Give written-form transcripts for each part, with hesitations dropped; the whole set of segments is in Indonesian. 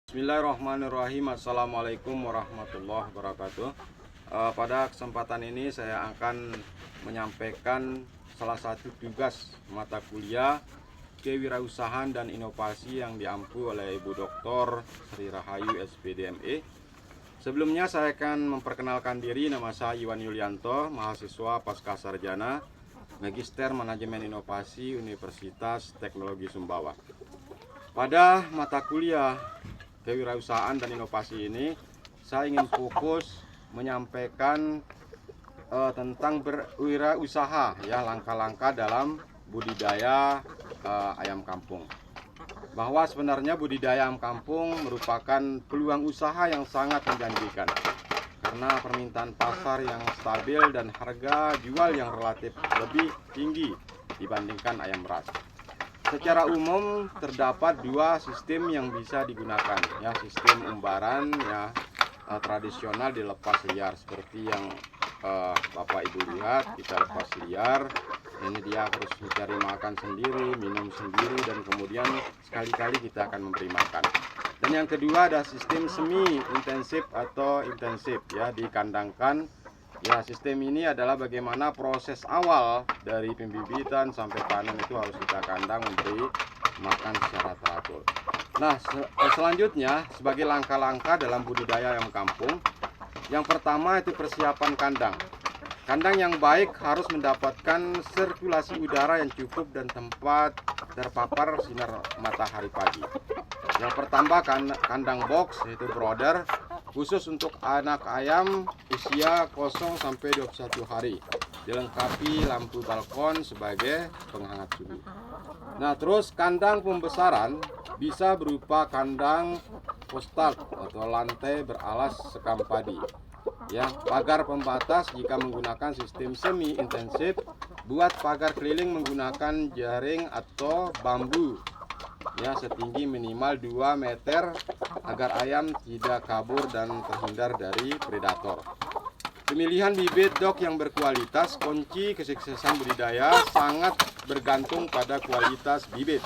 Bismillahirrahmanirrahim. Assalamualaikum warahmatullahi wabarakatuh. Pada kesempatan ini saya akan menyampaikan salah satu tugas mata kuliah Kewirausahaan dan Inovasi yang diampu oleh Ibu Dr. Sri Rahayu SPD ME. Sebelumnya saya akan memperkenalkan diri. Nama saya Iwan Yulianto, mahasiswa Pascasarjana Magister Manajemen Inovasi Universitas Teknologi Sumbawa. Pada mata kuliah Kewirausahaan dan Inovasi ini, saya ingin fokus menyampaikan tentang berwirausaha, ya, langkah-langkah dalam budidaya ayam kampung. Bahwa sebenarnya budidaya ayam kampung merupakan peluang usaha yang sangat menjanjikan karena permintaan pasar yang stabil dan harga jual yang relatif lebih tinggi dibandingkan ayam ras. Secara umum terdapat dua sistem yang bisa digunakan, ya, sistem umbaran, ya, tradisional dilepas liar seperti yang Bapak Ibu lihat. Kita lepas liar, ini dia harus mencari makan sendiri, minum sendiri, dan kemudian sekali-kali kita akan memberi makan. Dan yang kedua ada sistem semi intensif atau intensif, ya, dikandangkan. Ya, sistem ini adalah bagaimana proses awal dari pembibitan sampai panen itu harus kita kandang, memberi makan secara teratur. Nah, selanjutnya sebagai langkah-langkah dalam budidaya ayam kampung, yang pertama itu persiapan kandang. Kandang yang baik harus mendapatkan sirkulasi udara yang cukup dan tempat terpapar sinar matahari pagi. Yang pertama kandang box, yaitu brooder, khusus untuk anak ayam usia 0 sampai 21 hari. Dilengkapi lampu balkon sebagai penghangat suhu. Nah, terus kandang pembesaran bisa berupa kandang postal atau lantai beralas sekam padi. Ya, pagar pembatas jika menggunakan sistem semi intensif, buat pagar keliling menggunakan jaring atau bambu, ya, setinggi minimal 2 meter agar ayam tidak kabur dan terhindar dari predator. Pemilihan bibit dok yang berkualitas. Kunci kesuksesan budidaya sangat bergantung pada kualitas bibit,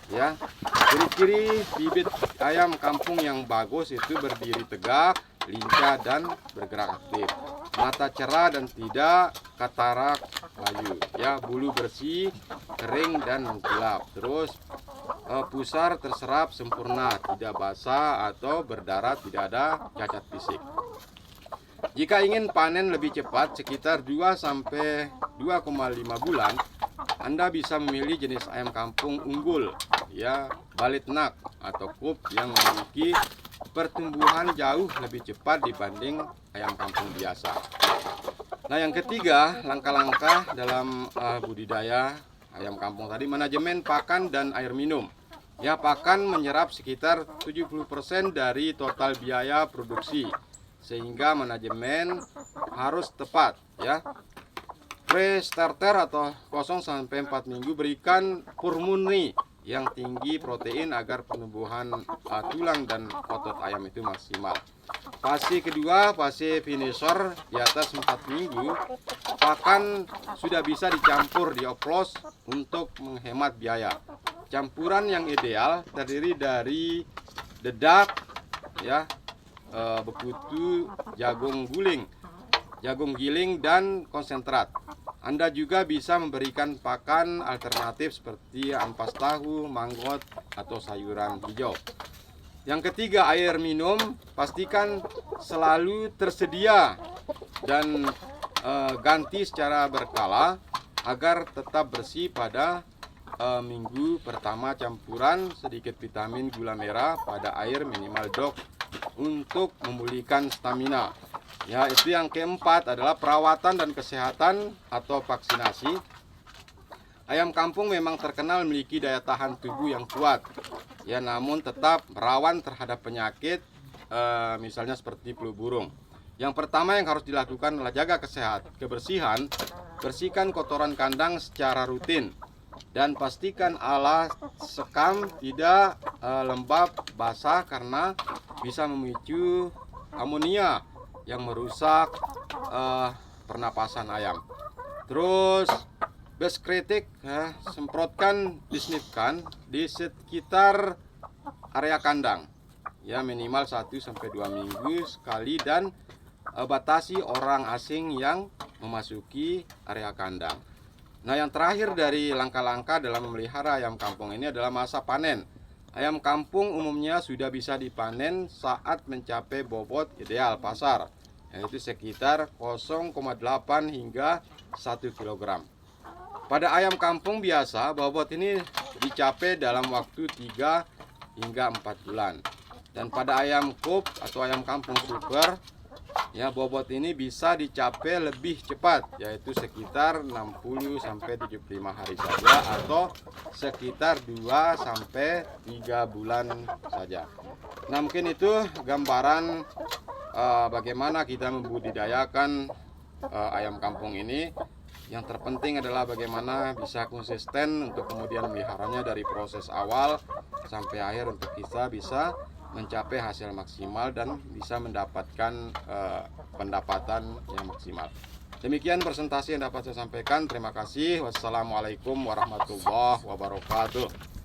ya. Ciri-ciri bibit ayam kampung yang bagus itu berdiri tegak, lincah, dan bergerak aktif, mata cerah dan tidak katarak layu, ya, bulu bersih, kering dan mengkilap, terus pusar terserap sempurna, tidak basah atau berdarah, tidak ada cacat fisik. Jika ingin panen lebih cepat, sekitar 2 sampai 2,5 bulan, Anda bisa memilih jenis ayam kampung unggul, ya, Balitnak atau Kup yang memiliki pertumbuhan jauh lebih cepat dibanding ayam kampung biasa. Nah, yang ketiga, langkah-langkah dalam budidaya ayam kampung tadi, manajemen pakan dan air minum. Ya, pakan menyerap sekitar 70% dari total biaya produksi, sehingga manajemen harus tepat, ya. Pre-starter atau 0 sampai 4 minggu berikan hormoni yang tinggi protein agar penumbuhan tulang dan otot ayam itu maksimal. Fase kedua, fase finisher, di atas 4 minggu, pakan sudah bisa dicampur, dioplos untuk menghemat biaya. Campuran yang ideal terdiri dari dedak, ya, beputu, jagung giling, dan konsentrat. Anda juga bisa memberikan pakan alternatif seperti ampas tahu, manggot, atau sayuran hijau. Yang ketiga, air minum. Pastikan selalu tersedia dan ganti secara berkala agar tetap bersih. Pada minggu pertama campuran sedikit vitamin gula merah pada air minimal dok untuk memulihkan stamina. Ya, itu yang keempat adalah perawatan dan kesehatan atau vaksinasi. Ayam kampung memang terkenal memiliki daya tahan tubuh yang kuat, ya, namun tetap rawan terhadap penyakit, misalnya seperti flu burung. Yang pertama yang harus dilakukan adalah jaga kebersihan, bersihkan kotoran kandang secara rutin, dan pastikan alas sekam tidak lembab basah karena bisa memicu amonia yang merusak pernapasan ayam. Terus beskritik, ya, semprotkan, disnipkan di sekitar area kandang, ya minimal 1-2 minggu sekali, dan batasi orang asing yang memasuki area kandang. Nah, yang terakhir dari langkah-langkah dalam memelihara ayam kampung ini adalah masa panen. Ayam kampung umumnya sudah bisa dipanen saat mencapai bobot ideal pasar, yaitu sekitar 0,8 hingga 1 kg. Pada ayam kampung biasa, bobot ini dicapai dalam waktu 3 hingga 4 bulan. Dan pada ayam coop atau ayam kampung super, ya bobot ini bisa dicapai lebih cepat, yaitu sekitar 60 sampai 75 hari saja, atau sekitar 2 sampai 3 bulan saja. Nah, mungkin itu gambaran bagaimana kita membudidayakan ayam kampung ini. Yang terpenting adalah bagaimana bisa konsisten untuk kemudian meliharanya dari proses awal sampai akhir, untuk kita bisa mencapai hasil maksimal dan bisa mendapatkan pendapatan yang maksimal. Demikian presentasi yang dapat saya sampaikan. Terima kasih. Wassalamualaikum warahmatullahi wabarakatuh.